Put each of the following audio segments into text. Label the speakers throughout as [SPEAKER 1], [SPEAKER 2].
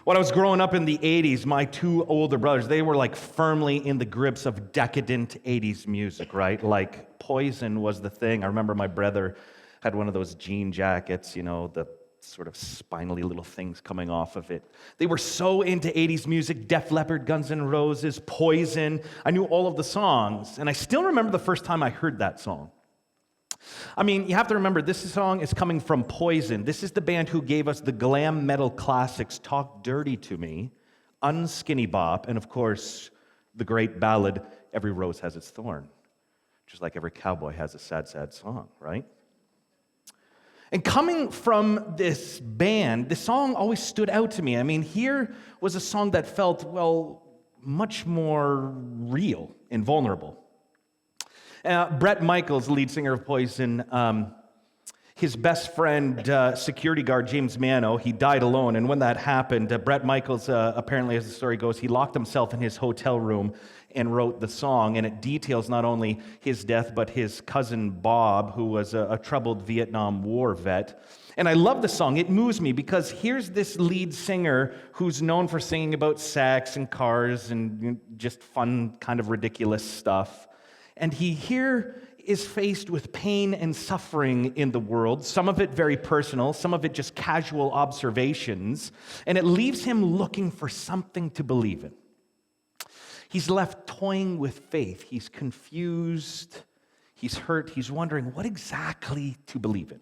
[SPEAKER 1] When I was growing up in the 80s, my two older brothers, they were like firmly in the grips of decadent 80s music, right? Like Poison was the thing. I remember my brother had one of those jean jackets, the sort of spinally little things coming off of it. They were so into 80s music, Def Leppard, Guns N' Roses, Poison. I knew all of the songs, and I still remember the first time I heard that song. I mean, you have to remember, this song is coming from Poison. This is the band who gave us the glam metal classics Talk Dirty to Me, Unskinny Bop, and of course, the great ballad, Every Rose Has Its Thorn. Just like every cowboy has a sad, sad song, right? And coming from this band, this song always stood out to me. I mean, here was a song that felt, much more real and vulnerable. Bret Michaels, lead singer of Poison, his best friend, security guard James Mano, he died alone. And when that happened, Bret Michaels, apparently as the story goes, he locked himself in his hotel room and wrote the song. And it details not only his death, but his cousin Bob, who was a troubled Vietnam War vet. And I love the song. It moves me because here's this lead singer who's known for singing about sex and cars and just fun, kind of ridiculous stuff. And he here is faced with pain and suffering in the world, some of it very personal, some of it just casual observations, and it leaves him looking for something to believe in. He's left toying with faith. He's confused, he's hurt, he's wondering what exactly to believe in.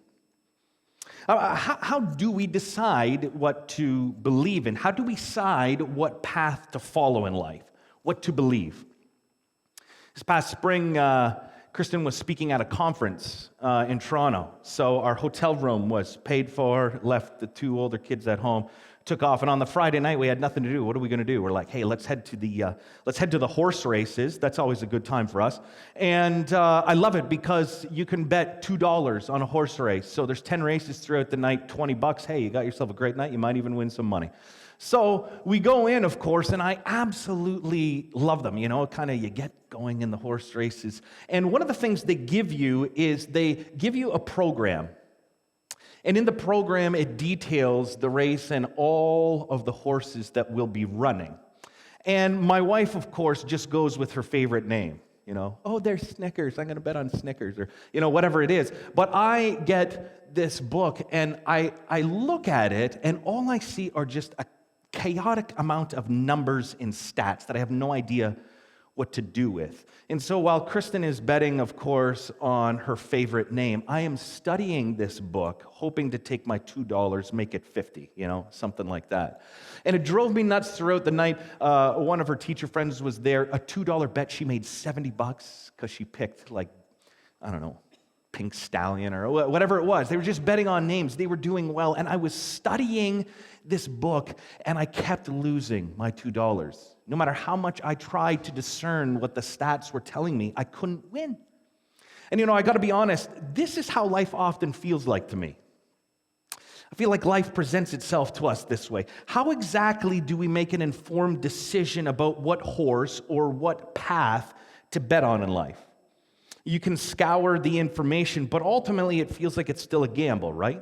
[SPEAKER 1] How do we decide what to believe in? How do we decide what path to follow in life, what to believe? This past spring, Kristen was speaking at a conference in Toronto. So our hotel room was paid for, left the two older kids at home, took off. And on the Friday night, we had nothing to do. What are we going to do? We're like, hey, let's head to the horse races. That's always a good time for us. And I love it because you can bet $2 on a horse race. So there's 10 races throughout the night, $20. Hey, you got yourself a great night. You might even win some money. So we go in, of course, and I absolutely love them. You get going in the horse races. And one of the things they give you is they give you a program. And in the program, it details the race and all of the horses that will be running. And my wife, of course, just goes with her favorite name. Oh, they're Snickers. I'm going to bet on Snickers or, whatever it is. But I get this book and I look at it and all I see are just a chaotic amount of numbers and stats that I have no idea what to do with. And so while Kristen is betting, of course, on her favorite name, I am studying this book, hoping to take my $2, make it 50, something like that. And it drove me nuts throughout the night. One of her teacher friends was there. A $2 bet, she made $70 because she picked, Pink Stallion or whatever it was. They were just betting on names. They were doing well. And I was studying this book, and I kept losing my $2. No matter how much I tried to discern what the stats were telling me, I couldn't win. And I got to be honest, this is how life often feels like to me. I feel like life presents itself to us this way. How exactly do we make an informed decision about what horse or what path to bet on in life? You can scour the information, but ultimately it feels like it's still a gamble, right?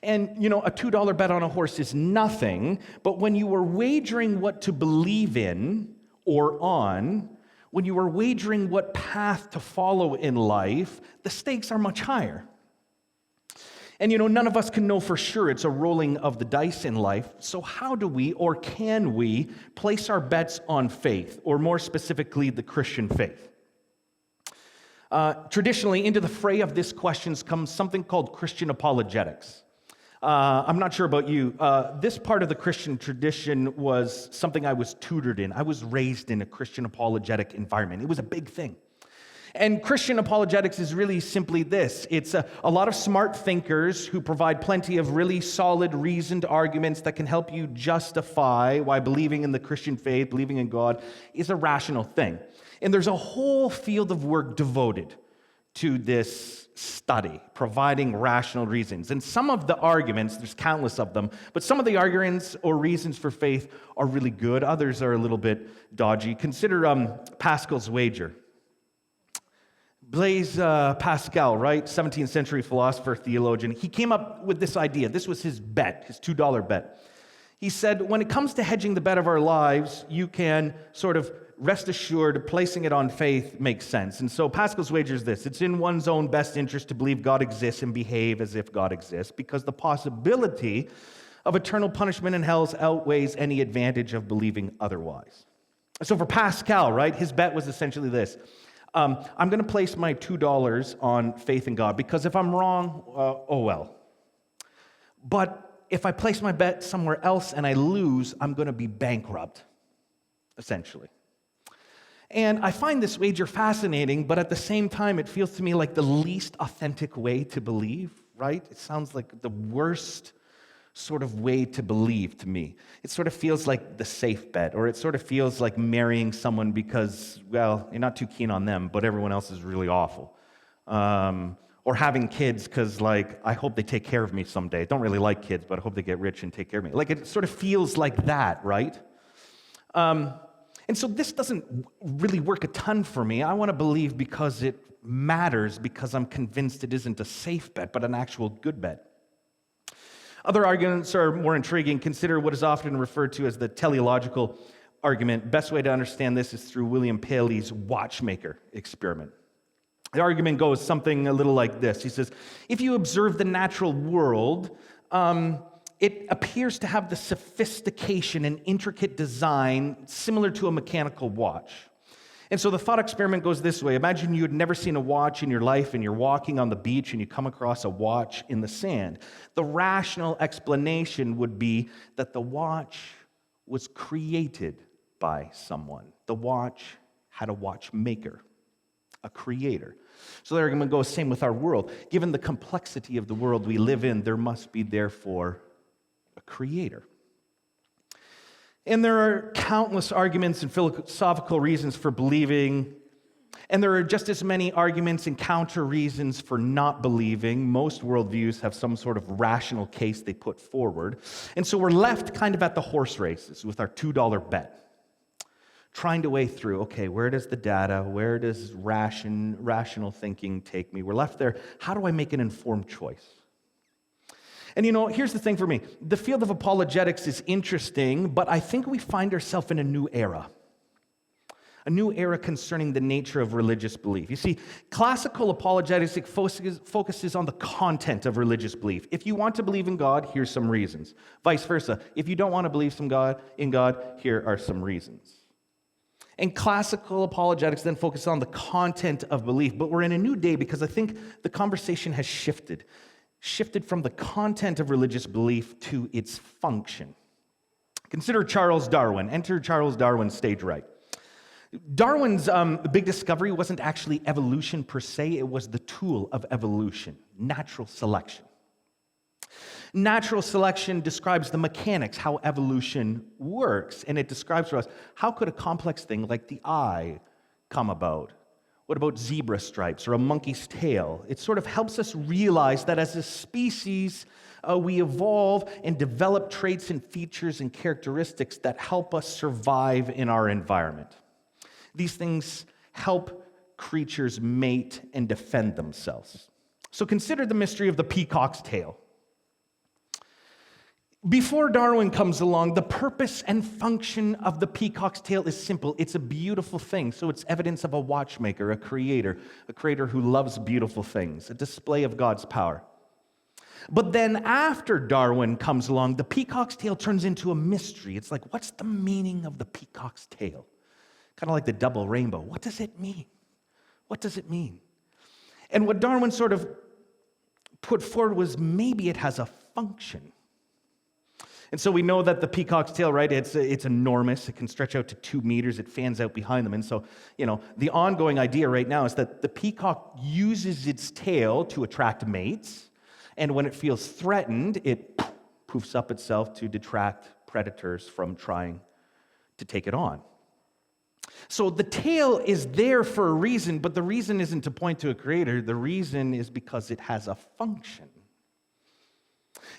[SPEAKER 1] And, a $2 bet on a horse is nothing, but when you are wagering what to believe in or on, when you are wagering what path to follow in life, the stakes are much higher. And, none of us can know for sure. It's a rolling of the dice in life. So how do we, or can we, place our bets on faith, or more specifically, the Christian faith? Traditionally, into the fray of this questions comes something called Christian apologetics. I'm not sure about you. This part of the Christian tradition was something I was tutored in. I was raised in a Christian apologetic environment. It was a big thing. And Christian apologetics is really simply this. It's a lot of smart thinkers who provide plenty of really solid, reasoned arguments that can help you justify why believing in the Christian faith, believing in God, is a rational thing. And there's a whole field of work devoted to this study, providing rational reasons. And some of the arguments, there's countless of them, but some of the arguments or reasons for faith are really good. Others are a little bit dodgy. Consider Pascal's wager. Blaise Pascal, right? 17th century philosopher, theologian. He came up with this idea. This was his bet, his $2 bet. He said, when it comes to hedging the bet of our lives, you can sort of rest assured placing it on faith makes sense. And so Pascal's wager is this: it's in one's own best interest to believe God exists and behave as if God exists, because the possibility of eternal punishment in hell outweighs any advantage of believing otherwise. So for Pascal, right, his bet was essentially this: I'm going to place my $2 on faith in God, because if I'm wrong, oh well. But if I place my bet somewhere else and I lose, I'm going to be bankrupt, essentially. And I find this wager fascinating, but at the same time, it feels to me like the least authentic way to believe, right? It sounds like the worst sort of way to believe to me. It sort of feels like the safe bet, or it sort of feels like marrying someone because, well, you're not too keen on them, but everyone else is really awful. Or having kids because, like, I hope they take care of me someday. I don't really like kids, but I hope they get rich and take care of me. Like, it sort of feels like that, right? And so this doesn't really work a ton for me. I want to believe because it matters, because I'm convinced it isn't a safe bet, but an actual good bet. Other arguments are more intriguing. Consider what is often referred to as the teleological argument. Best way to understand this is through William Paley's watchmaker experiment. The argument goes something a little like this. He says, if you observe the natural world, it appears to have the sophistication and intricate design similar to a mechanical watch. And so the thought experiment goes this way. Imagine you had never seen a watch in your life and you're walking on the beach and you come across a watch in the sand. The rational explanation would be that the watch was created by someone. The watch had a watchmaker, a creator. So the argument goes same with our world. Given the complexity of the world we live in, there must be therefore a creator. And there are countless arguments and philosophical reasons for believing, and there are just as many arguments and counter reasons for not believing. Most worldviews have some sort of rational case they put forward. And so we're left kind of at the horse races with our $2 bet, trying to weigh through, okay, where does the data, where does rational thinking take me? We're left there. How do I make an informed choice? And here's the thing for me. The field of apologetics is interesting, but I think we find ourselves in a new era concerning the nature of religious belief. You see, classical apologetics focuses on the content of religious belief. If you want to believe in God, here's some reasons. Vice versa. If you don't want to believe in God, here are some reasons. And classical apologetics then focuses on the content of belief. But we're in a new day because I think the conversation has shifted from the content of religious belief to its function. Consider Charles Darwin. Enter Charles Darwin stage right. Darwin's big discovery wasn't actually evolution per se, it was the tool of evolution, natural selection. Natural selection describes the mechanics, how evolution works, and it describes for us how could a complex thing like the eye come about? What about zebra stripes or a monkey's tail? It sort of helps us realize that as a species, we evolve and develop traits and features and characteristics that help us survive in our environment. These things help creatures mate and defend themselves. So consider the mystery of the peacock's tail. Before Darwin comes along, the purpose and function of the peacock's tail is simple. It's a beautiful thing, so it's evidence of a watchmaker, a creator who loves beautiful things, a display of God's power. But then after Darwin comes along, the peacock's tail turns into a mystery. It's like, what's the meaning of the peacock's tail? Kind of like the double rainbow. What does it mean? What does it mean? And what Darwin sort of put forward was maybe it has a function. And so we know that the peacock's tail, right, it's enormous. It can stretch out to 2 meters. It fans out behind them. And so, the ongoing idea right now is that the peacock uses its tail to attract mates. And when it feels threatened, it poofs up itself to detract predators from trying to take it on. So the tail is there for a reason, but the reason isn't to point to a creator. The reason is because it has a function.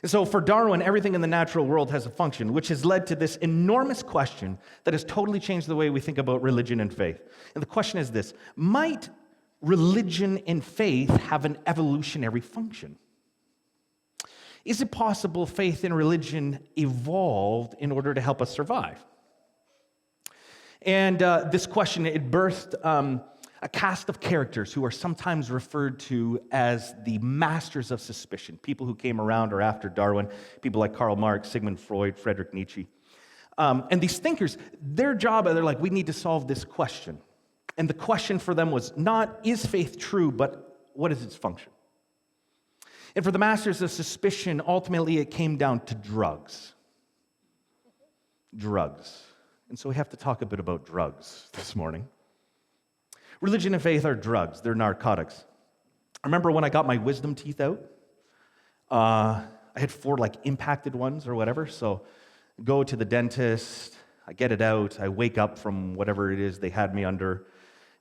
[SPEAKER 1] And so for Darwin, everything in the natural world has a function, which has led to this enormous question that has totally changed the way we think about religion and faith. And the question is this: might religion and faith have an evolutionary function? Is it possible faith in religion evolved in order to help us survive? And this question, it birthed a cast of characters who are sometimes referred to as the masters of suspicion, people who came around or after Darwin, people like Karl Marx, Sigmund Freud, Friedrich Nietzsche. And these thinkers, their job, they're like, we need to solve this question. And the question for them was not, is faith true, but what is its function? And for the masters of suspicion, ultimately it came down to drugs. Drugs. And so we have to talk a bit about drugs this morning. Religion and faith are drugs. They're narcotics. I remember when I got my wisdom teeth out, I had 4 impacted ones or whatever, so go to the dentist, I get it out, I wake up from whatever it is they had me under,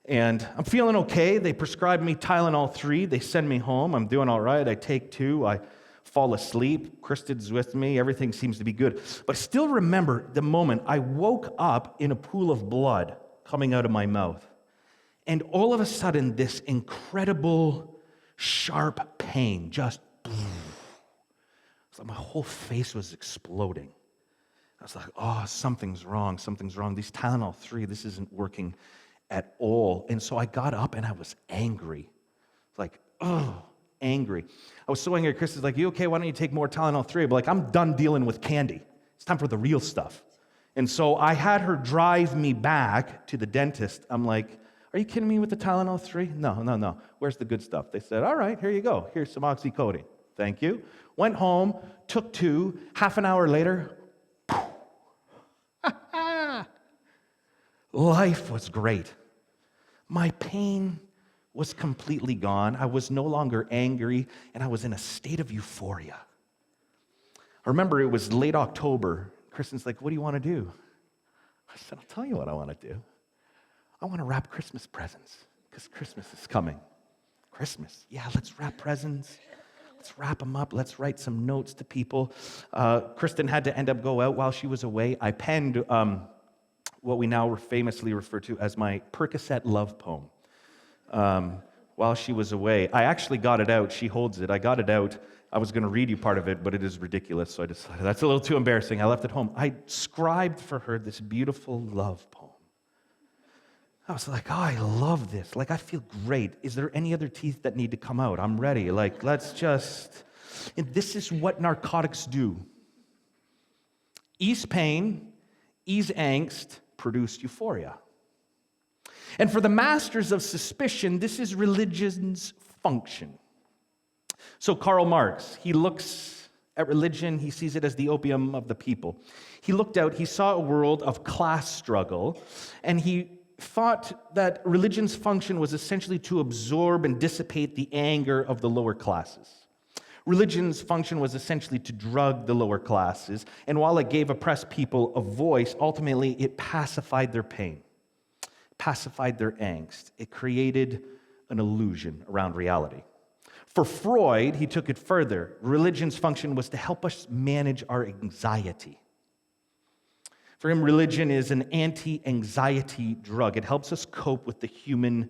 [SPEAKER 1] and I'm feeling okay. They prescribe me Tylenol 3, they send me home, I'm doing all right, I take 2, I fall asleep, Kristen's with me, everything seems to be good. But I still remember the moment I woke up in a pool of blood coming out of my mouth. And all of a sudden, this incredible, sharp pain just, it's like my whole face was exploding. I was like, oh, something's wrong. These Tylenol 3, this isn't working at all. And so I got up and I was angry. Like, angry. I was so angry. Chris is like, you okay? Why don't you take more Tylenol 3? But I'm done dealing with candy. It's time for the real stuff. And so I had her drive me back to the dentist. I'm like, are you kidding me with the Tylenol 3? No. Where's the good stuff? They said, all right, here you go. Here's some oxycodone. Thank you. Went home, took 2. Half an hour later, life was great. My pain was completely gone. I was no longer angry, and I was in a state of euphoria. I remember it was late October. Kristen's like, what do you want to do? I said, I'll tell you what I want to do. I want to wrap Christmas presents because Christmas is coming. Christmas, yeah, let's wrap presents. Let's wrap them up. Let's write some notes to people. Kristen had to end up go out while she was away. I penned what we now famously refer to as my Percocet love poem while she was away. I actually got it out. She holds it. I got it out. I was going to read you part of it, but it is ridiculous, so I decided that's a little too embarrassing. I left it home. I scribed for her this beautiful love poem. I was like, oh, I love this. I feel great. Is there any other teeth that need to come out? I'm ready. Let's just... And this is what narcotics do. Ease pain, ease angst, produce euphoria. And for the masters of suspicion, this is religion's function. So Karl Marx, he looks at religion, he sees it as the opium of the people. He looked out, he saw a world of class struggle, and he thought that religion's function was essentially to absorb and dissipate the anger of the lower classes. Religion's function was essentially to drug the lower classes, and while it gave oppressed people a voice, ultimately it pacified their pain, pacified their angst. It created an illusion around reality. For Freud, he took it further. Religion's function was to help us manage our anxiety. For him, religion is an anti-anxiety drug. It helps us cope with the human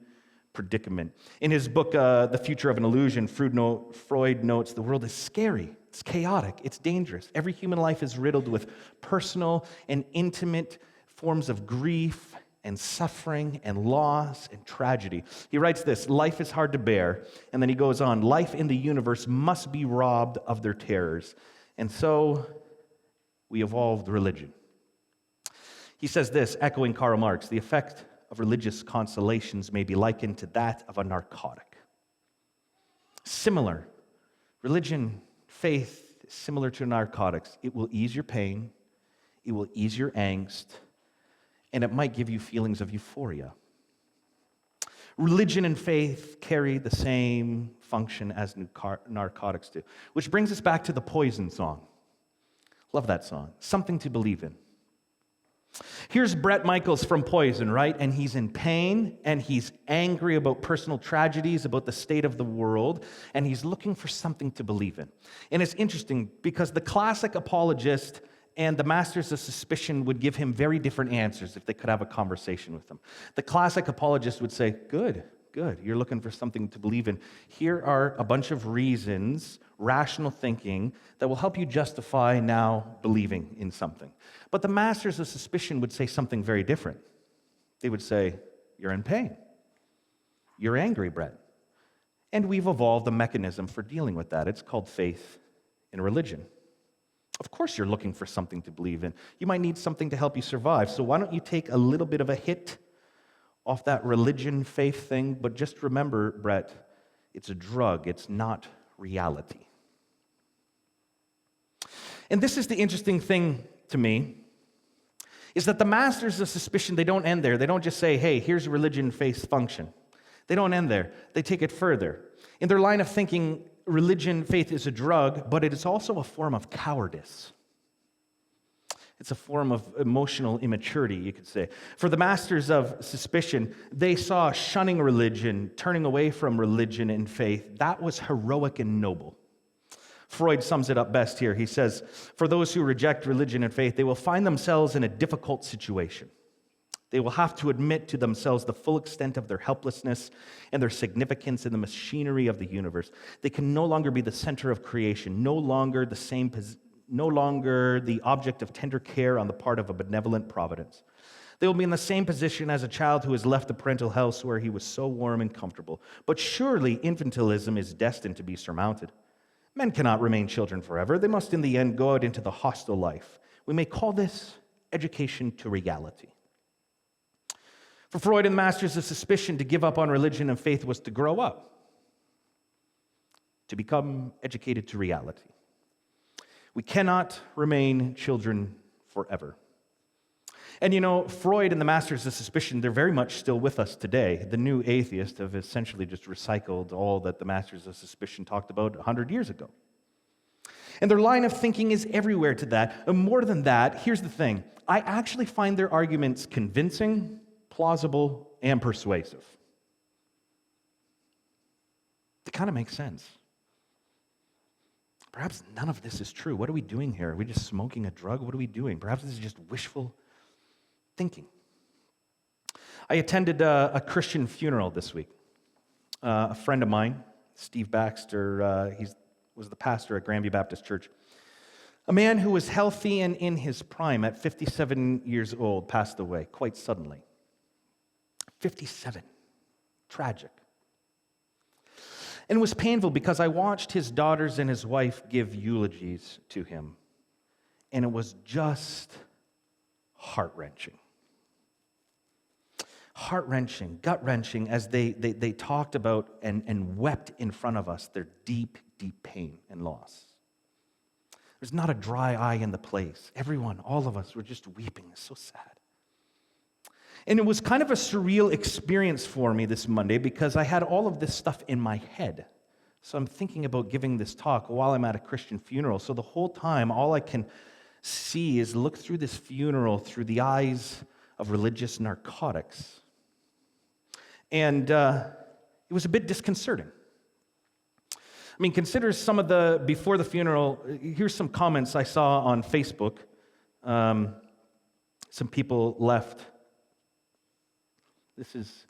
[SPEAKER 1] predicament. In his book, The Future of an Illusion, Freud notes the world is scary, it's chaotic, it's dangerous. Every human life is riddled with personal and intimate forms of grief and suffering and loss and tragedy. He writes this, life is hard to bear, and then he goes on, life in the universe must be robbed of their terrors. And so we evolved religion. He says this, echoing Karl Marx, the effect of religious consolations may be likened to that of a narcotic. Similar, religion, faith, is similar to narcotics. It will ease your pain, it will ease your angst, and it might give you feelings of euphoria. Religion and faith carry the same function as narcotics do, which brings us back to the Poison song. Love that song, Something to Believe in. Here's Bret Michaels from Poison, right? And he's in pain, and he's angry about personal tragedies, about the state of the world, and he's looking for something to believe in. And it's interesting because the classic apologist and the masters of suspicion would give him very different answers if they could have a conversation with him. The classic apologist would say, good, good. You're looking for something to believe in. Here are a bunch of reasons, rational thinking, that will help you justify now believing in something. But the masters of suspicion would say something very different. They would say, you're in pain. You're angry, Brett. And we've evolved a mechanism for dealing with that. It's called faith in religion. Of course you're looking for something to believe in. You might need something to help you survive. So why don't you take a little bit of a hit off that religion, faith thing, but just remember, Brett, it's a drug. It's not reality. And this is the interesting thing to me, is that the masters of suspicion, they don't end there. They don't just say, hey, here's religion, faith, function. They don't end there. They take it further. In their line of thinking, religion, faith is a drug, but it is also a form of cowardice. It's a form of emotional immaturity, you could say. For the masters of suspicion, they saw shunning religion, turning away from religion and faith. That was heroic and noble. Freud sums it up best here. He says, for those who reject religion and faith, they will find themselves in a difficult situation. They will have to admit to themselves the full extent of their helplessness and their significance in the machinery of the universe. They can no longer be the center of creation, no longer the object of tender care on the part of a benevolent providence. They will be in the same position as a child who has left the parental house where he was so warm and comfortable. But surely infantilism is destined to be surmounted. Men cannot remain children forever. They must in the end go out into the hostile life. We may call this education to reality. For Freud and the masters of suspicion, to give up on religion and faith was to grow up, to become educated to reality. We cannot remain children forever. And you know, Freud and the masters of suspicion, they're very much still with us today. The new atheists have essentially just recycled all that the masters of suspicion talked about 100 years ago. And their line of thinking is everywhere to that. And more than that, here's the thing. I actually find their arguments convincing, plausible, and persuasive. They kind of make sense. Perhaps none of this is true. What are we doing here? Are we just smoking a drug? What are we doing? Perhaps this is just wishful thinking. I attended a Christian funeral this week. A friend of mine, Steve Baxter, he was the pastor at Granby Baptist Church. A man who was healthy and in his prime at 57 years old passed away quite suddenly. 57. Tragic. And it was painful because I watched his daughters and his wife give eulogies to him. And it was just heart-wrenching. Heart-wrenching, gut-wrenching as they talked about and wept in front of us their deep, deep pain and loss. There's not a dry eye in the place. Everyone, all of us, were just weeping. It's so sad. And it was kind of a surreal experience for me this Monday because I had all of this stuff in my head. So I'm thinking about giving this talk while I'm at a Christian funeral. So the whole time, all I can see is look through this funeral through the eyes of religious narcotics. And it was a bit disconcerting. I mean, consider some of the, before the funeral, here's some comments I saw on Facebook. Some people left. This is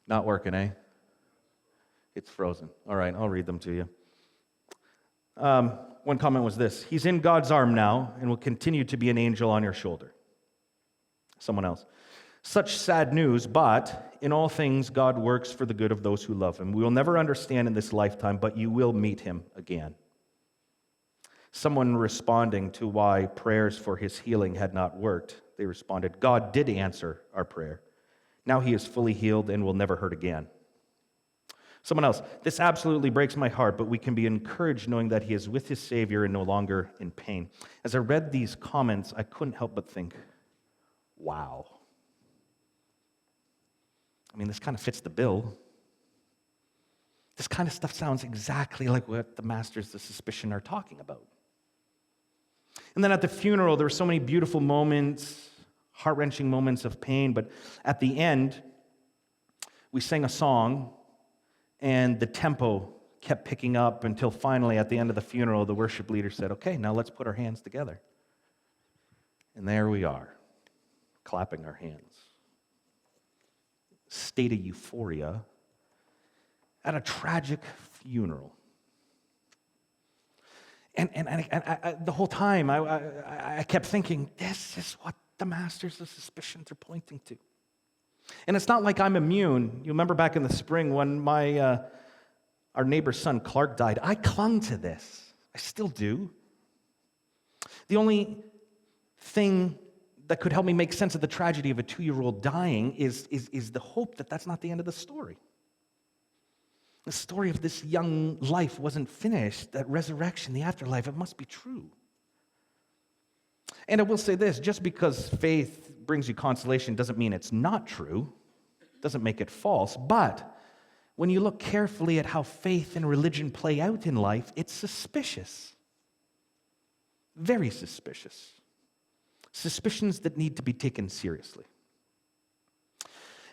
[SPEAKER 1] not working, eh? It's frozen. All right, I'll read them to you. One comment was this: he's in God's arm now and will continue to be an angel on your shoulder. Someone else: such sad news, but in all things God works for the good of those who love him. We will never understand in this lifetime, but you will meet him again. Someone responding to why prayers for his healing had not worked, they responded, God did answer our prayer. Now he is fully healed and will never hurt again. Someone else: this absolutely breaks my heart, but we can be encouraged knowing that he is with his Savior and no longer in pain. As I read these comments, I couldn't help but think, wow. I mean, this kind of fits the bill. This kind of stuff sounds exactly like what the masters of suspicion are talking about. And then at the funeral, there were so many beautiful moments, heart-wrenching moments of pain, but at the end, we sang a song, and the tempo kept picking up until finally, at the end of the funeral, the worship leader said, okay, now let's put our hands together. And there we are, clapping our hands. state of euphoria at a tragic funeral. And I, the whole time, I kept thinking, this is what the masters of suspicion are pointing to. And it's not like I'm immune. You remember back in the spring when our neighbor's son, Clark, died. I clung to this. I still do. The only thing that could help me make sense of the tragedy of a 2-year-old dying is the hope that that's not the end of the story. The story of this young life wasn't finished, that resurrection, the afterlife, it must be true. And I will say this, just because faith brings you consolation doesn't mean it's not true, doesn't make it false, but when you look carefully at how faith and religion play out in life, it's suspicious. Very suspicious. Suspicions that need to be taken seriously.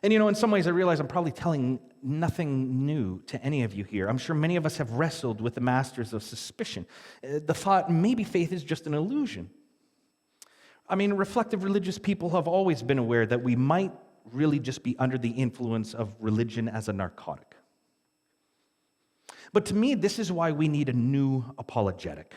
[SPEAKER 1] And in some ways I realize I'm probably telling nothing new to any of you here. I'm sure many of us have wrestled with the masters of suspicion. The thought, maybe faith is just an illusion. I mean, reflective religious people have always been aware that we might really just be under the influence of religion as a narcotic. But to me, this is why we need a new apologetic.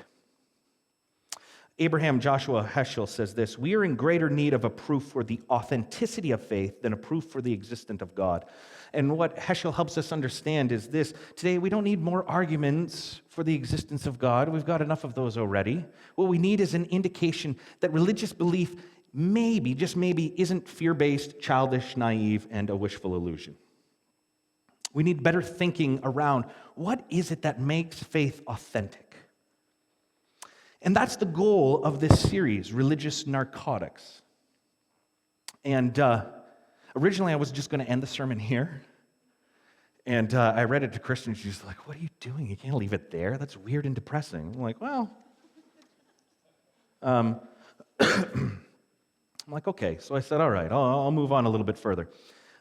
[SPEAKER 1] Abraham Joshua Heschel says this: we are in greater need of a proof for the authenticity of faith than a proof for the existence of God. And what Heschel helps us understand is this: today we don't need more arguments for the existence of God. We've got enough of those already. What we need is an indication that religious belief maybe, just maybe, isn't fear-based, childish, naive, and a wishful illusion. We need better thinking around what is it that makes faith authentic. And that's the goal of this series, Religious Narcotics. And originally I was just going to end the sermon here. And I read it to Kristen, and she's like, what are you doing? You can't leave it there. That's weird and depressing. I'm like, well. I'm like, okay. So I said, all right, I'll move on a little bit further.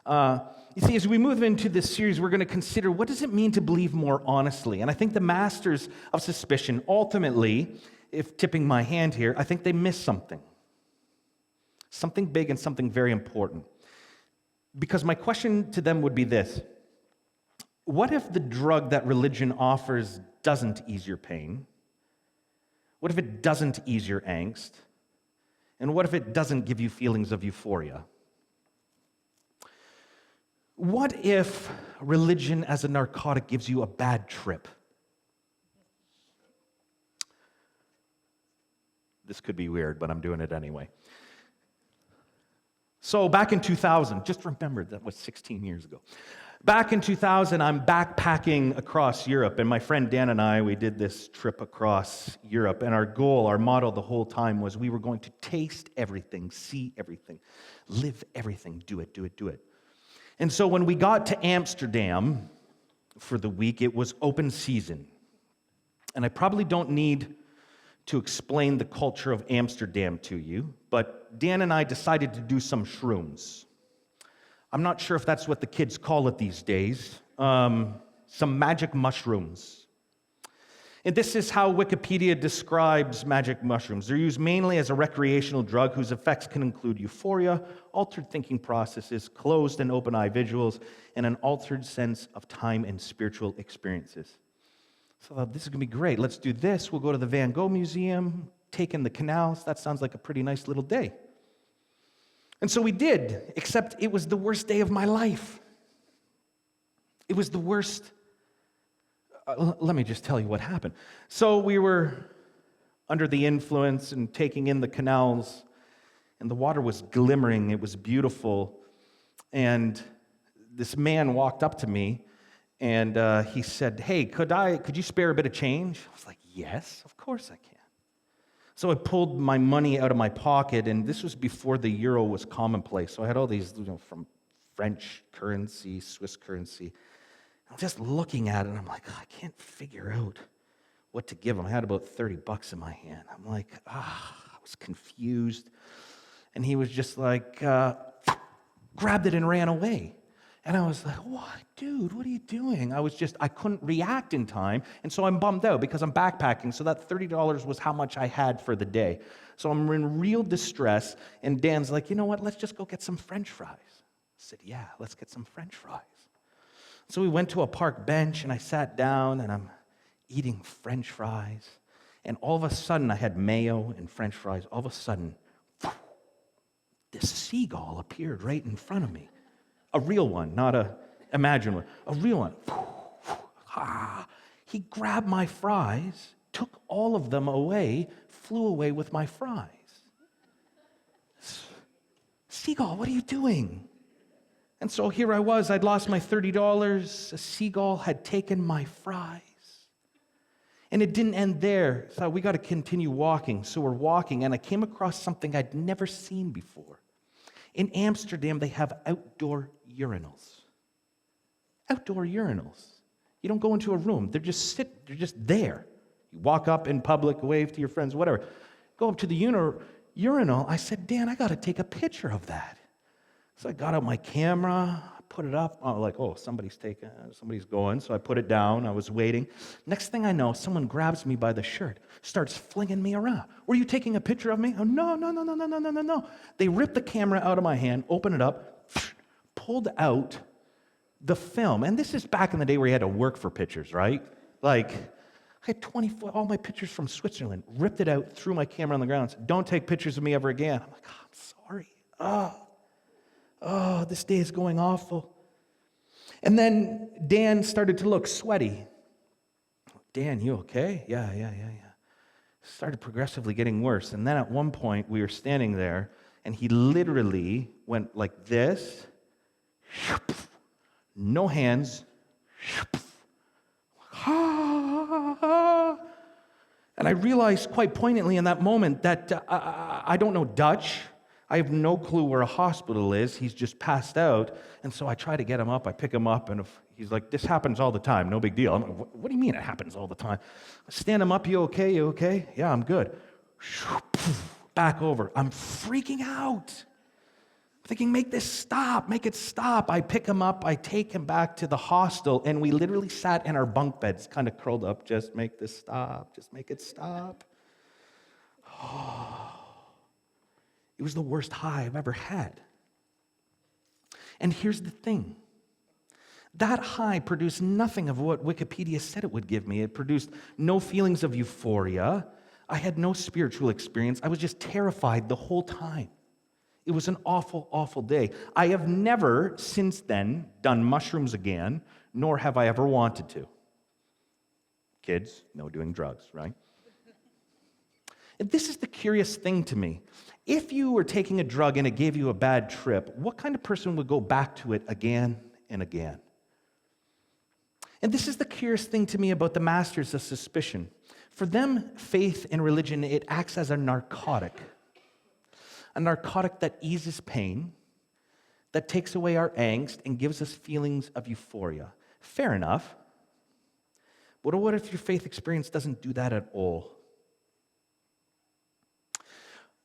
[SPEAKER 1] You see, as we move into this series, we're going to consider what does it mean to believe more honestly. And I think the masters of suspicion ultimately, if tipping my hand here, I think they miss something. Something big and something very important. Because my question to them would be this: what if the drug that religion offers doesn't ease your pain? What if it doesn't ease your angst? And what if it doesn't give you feelings of euphoria? What if religion as a narcotic gives you a bad trip? This could be weird, but I'm doing it anyway. So back in 2000, just remembered that was 16 years ago. Back in 2000, I'm backpacking across Europe, and my friend Dan and I, we did this trip across Europe, and our goal, our motto the whole time was we were going to taste everything, see everything, live everything, do it, do it, do it. And so when we got to Amsterdam for the week, it was open season. And I probably don't need to explain the culture of Amsterdam to you, but Dan and I decided to do some shrooms. I'm not sure if that's what the kids call it these days. Some magic mushrooms. And this is how Wikipedia describes magic mushrooms. They're used mainly as a recreational drug whose effects can include euphoria, altered thinking processes, closed and open eye visuals, and an altered sense of time and spiritual experiences. So I thought, this is going to be great. Let's do this. We'll go to the Van Gogh Museum, take in the canals. That sounds like a pretty nice little day. And so we did, except it was the worst day of my life. It was the worst. Let me just tell you what happened. So we were under the influence and taking in the canals, and the water was glimmering. It was beautiful. And this man walked up to me, and he said, hey, could you spare a bit of change? I was like, yes, of course I can. So I pulled my money out of my pocket, and this was before the euro was commonplace. So I had all these, from French currency, Swiss currency. I'm just looking at it, and I'm like, I can't figure out what to give him. I had about $30 in my hand. I'm like, I was confused. And he was just like, grabbed it and ran away. And I was like, what, dude, what are you doing? I couldn't react in time, and so I'm bummed out because I'm backpacking, so that $30 was how much I had for the day. So I'm in real distress, and Dan's like, you know what, let's just go get some French fries. said, yeah, let's get some French fries. So we went to a park bench, and I sat down, and I'm eating French fries. And all of a sudden, I had mayo and French fries. All of a sudden, this seagull appeared right in front of me. A real one, not a imagined one. A real one. He grabbed my fries, took all of them away, flew away with my fries. Seagull, what are you doing? And so here I was. I'd lost my $30. A seagull had taken my fries. And it didn't end there. So we got to continue walking. So we're walking, and I came across something I'd never seen before. In Amsterdam, they have outdoor urinals. Outdoor urinals. You don't go into a room. They're just there. You walk up in public, wave to your friends, whatever. Go up to the urinal. I said, Dan, I got to take a picture of that. So I got out my camera, put it up. I was like, oh, somebody's going. So I put it down. I was waiting. Next thing I know, someone grabs me by the shirt, starts flinging me around. Were you taking a picture of me? Oh, no. They ripped the camera out of my hand, opened it up, pulled out the film. And this is back in the day where you had to work for pictures, right? Like, I had all my pictures from Switzerland, ripped it out, threw my camera on the ground, said, don't take pictures of me ever again. I'm like, oh, I'm sorry. Oh, this day is going awful. And then Dan started to look sweaty. Dan, you okay? Yeah. Started progressively getting worse. And then at one point, we were standing there, and he literally went like this. No hands. And I realized quite poignantly in that moment that I don't know Dutch. I have no clue where a hospital is. He's just passed out. And so I try to get him up. I pick him up, and he's like, this happens all the time. No big deal. I'm like, what do you mean it happens all the time? I stand him up. You okay? You okay? Yeah, I'm good. Back over. I'm freaking out. I'm thinking, make this stop. Make it stop. I pick him up. I take him back to the hostel, and we literally sat in our bunk beds, kind of curled up. Just make this stop. Just make it stop. It was the worst high I've ever had. And here's the thing. That high produced nothing of what Wikipedia said it would give me. It produced no feelings of euphoria. I had no spiritual experience. I was just terrified the whole time. It was an awful, awful day. I have never since then done mushrooms again, nor have I ever wanted to. Kids, no doing drugs, right? And this is the curious thing to me. If you were taking a drug and it gave you a bad trip, what kind of person would go back to it again and again? And this is the curious thing to me about the masters of suspicion. For them, faith and religion, it acts as a narcotic that eases pain, that takes away our angst and gives us feelings of euphoria. Fair enough. But what if your faith experience doesn't do that at all?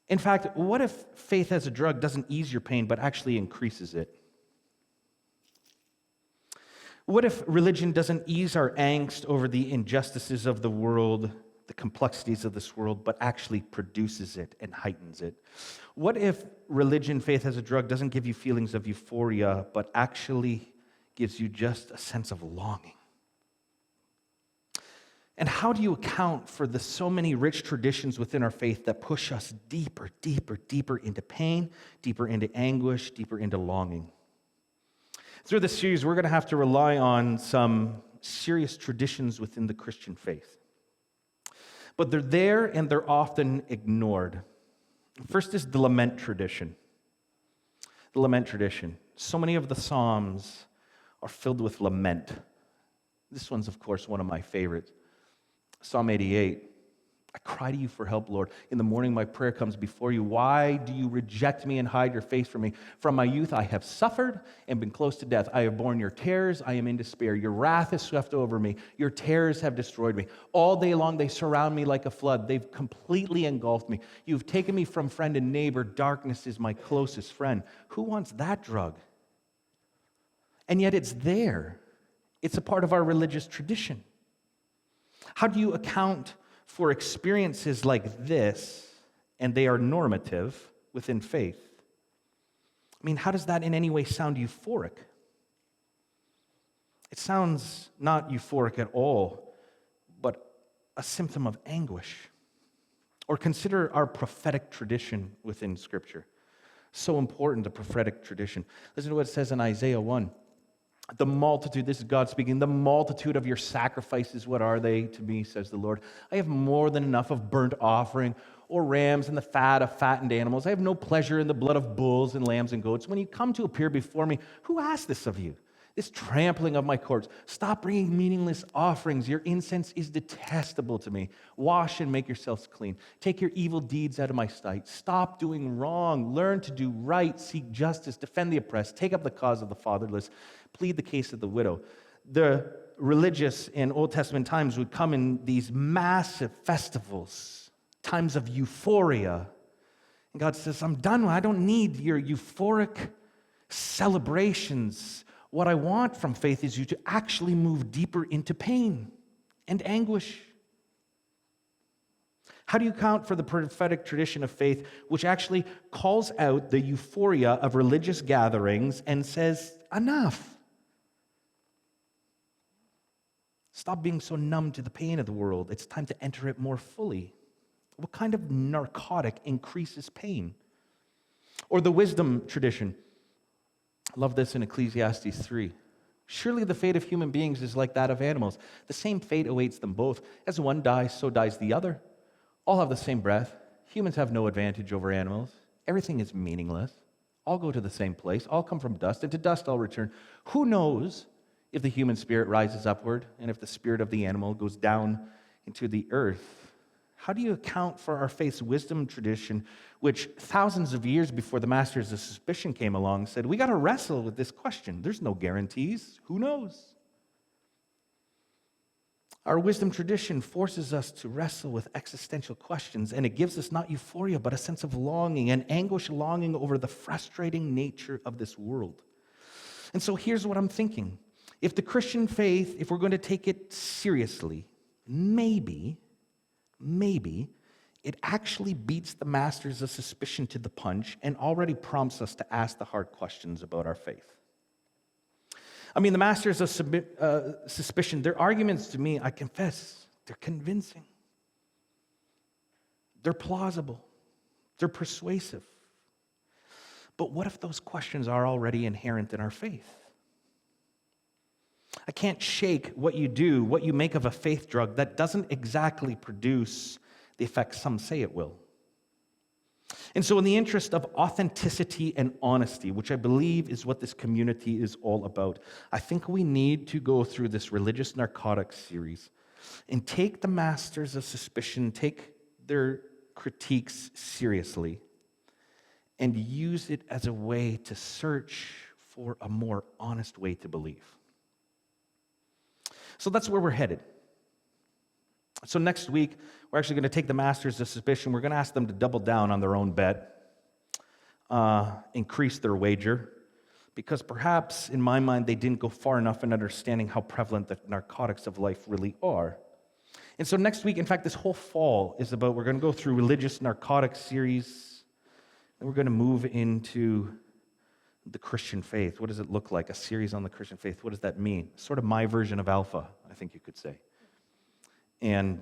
[SPEAKER 1] In fact, what if faith as a drug doesn't ease your pain but actually increases it? What if religion doesn't ease our angst over the injustices of the world, the complexities of this world, but actually produces it and heightens it? What if religion, faith as a drug, doesn't give you feelings of euphoria but actually gives you just a sense of longing? And how do you account for the so many rich traditions within our faith that push us deeper, deeper, deeper into pain, deeper into anguish, deeper into longing? Through this series, we're going to have to rely on some serious traditions within the Christian faith. But they're there and they're often ignored. First is the lament tradition. The lament tradition. So many of the Psalms are filled with lament. This one's, of course, one of my favorites. Psalm 88, I cry to you for help, Lord. In the morning my prayer comes before you. Why do you reject me and hide your face from me? From my youth I have suffered and been close to death. I have borne your terrors. I am in despair. Your wrath has swept over me. Your terrors have destroyed me. All day long they surround me like a flood. They've completely engulfed me. You've taken me from friend and neighbor. Darkness is my closest friend. Who wants that drug? And yet it's there. It's a part of our religious tradition. How do you account for experiences like this, and they are normative within faith? I mean, how does that in any way sound euphoric? It sounds not euphoric at all, but a symptom of anguish. Or consider our prophetic tradition within Scripture. So important, the prophetic tradition. Listen to what it says in Isaiah 1. The multitude, this is God speaking, the multitude of your sacrifices, what are they to me, says the Lord? I have more than enough of burnt offering or rams and the fat of fattened animals. I have no pleasure in the blood of bulls and lambs and goats. When you come to appear before me, who asked this of you? This trampling of my courts. Stop bringing meaningless offerings. Your incense is detestable to me. Wash and make yourselves clean. Take your evil deeds out of my sight. Stop doing wrong. Learn to do right. Seek justice. Defend the oppressed. Take up the cause of the fatherless. Plead the case of the widow. The religious in Old Testament times would come in these massive festivals, times of euphoria. And God says, I'm done. I don't need your euphoric celebrations. What I want from faith is you to actually move deeper into pain and anguish. How do you account for the prophetic tradition of faith, which actually calls out the euphoria of religious gatherings and says, enough? Stop being so numb to the pain of the world. It's time to enter it more fully. What kind of narcotic increases pain? Or the wisdom tradition. I love this in Ecclesiastes 3. Surely the fate of human beings is like that of animals. The same fate awaits them both. As one dies, so dies the other. All have the same breath. Humans have no advantage over animals. Everything is meaningless. All go to the same place. All come from dust, and to dust all return. Who knows if the human spirit rises upward, and if the spirit of the animal goes down into the earth? How do you account for our faith's wisdom tradition, which thousands of years before the masters of suspicion came along said, we got to wrestle with this question. There's no guarantees. Who knows? Our wisdom tradition forces us to wrestle with existential questions, and it gives us not euphoria, but a sense of longing, an anguish longing over the frustrating nature of this world. And so here's what I'm thinking. If the Christian faith, if we're going to take it seriously, maybe it actually beats the masters of suspicion to the punch and already prompts us to ask the hard questions about our faith. I mean, the masters of suspicion, their arguments to me, I confess, they're convincing. They're plausible. They're persuasive. But what if those questions are already inherent in our faith? I can't shake what you do, what you make of a faith drug that doesn't exactly produce the effect some say it will. And so in the interest of authenticity and honesty, which I believe is what this community is all about, I think we need to go through this Religious Narcotics series and take the masters of suspicion, take their critiques seriously, and use it as a way to search for a more honest way to believe. So that's where we're headed. So next week, we're actually going to take the masters of suspicion. We're going to ask them to double down on their own bet, increase their wager, because perhaps, in my mind, they didn't go far enough in understanding how prevalent the narcotics of life really are. And so next week, in fact, this whole fall is about, we're going to go through Religious Narcotics series, and we're going to move into the Christian faith. What does it look like? A series on the Christian faith. What does that mean? Sort of my version of Alpha, I think you could say. And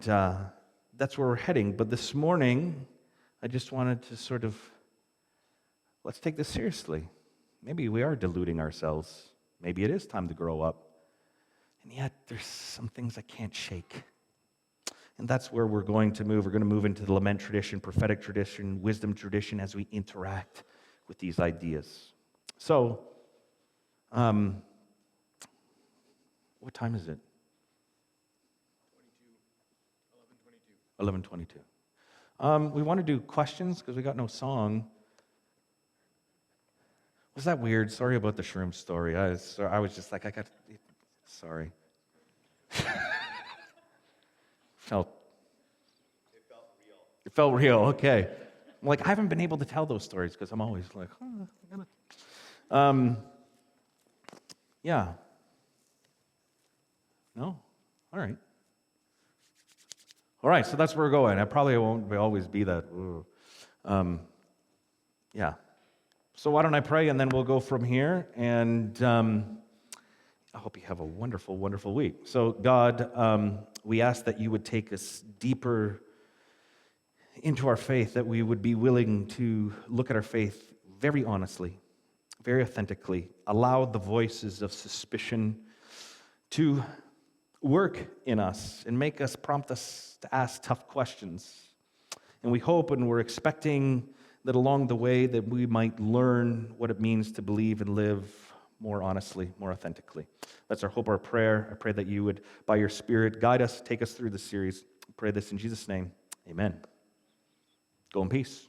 [SPEAKER 1] that's where we're heading. But this morning, I just wanted to let's take this seriously. Maybe we are deluding ourselves. Maybe it is time to grow up. And yet, there's some things I can't shake. And that's where we're going to move. We're going to move into the lament tradition, prophetic tradition, wisdom tradition as we interact with these ideas. So, what time is it? 11:22. We want to do questions because we got no song. Was that weird? Sorry about the shroom story. I was just like, sorry. It felt real. Okay. I'm like, I haven't been able to tell those stories because I'm always like, I gotta. Yeah. No? All right. All right, so that's where we're going. I probably won't always be that. Yeah. So why don't I pray, and then we'll go from here. And I hope you have a wonderful, wonderful week. So God, we ask that you would take us deeper into our faith, that we would be willing to look at our faith very honestly, very authentically, allow the voices of suspicion to work in us and prompt us to ask tough questions. And we hope and we're expecting that along the way that we might learn what it means to believe and live more honestly, more authentically. That's our hope, our prayer. I pray that you would, by your Spirit, guide us, take us through this series. I pray this in Jesus' name. Amen. Go in peace.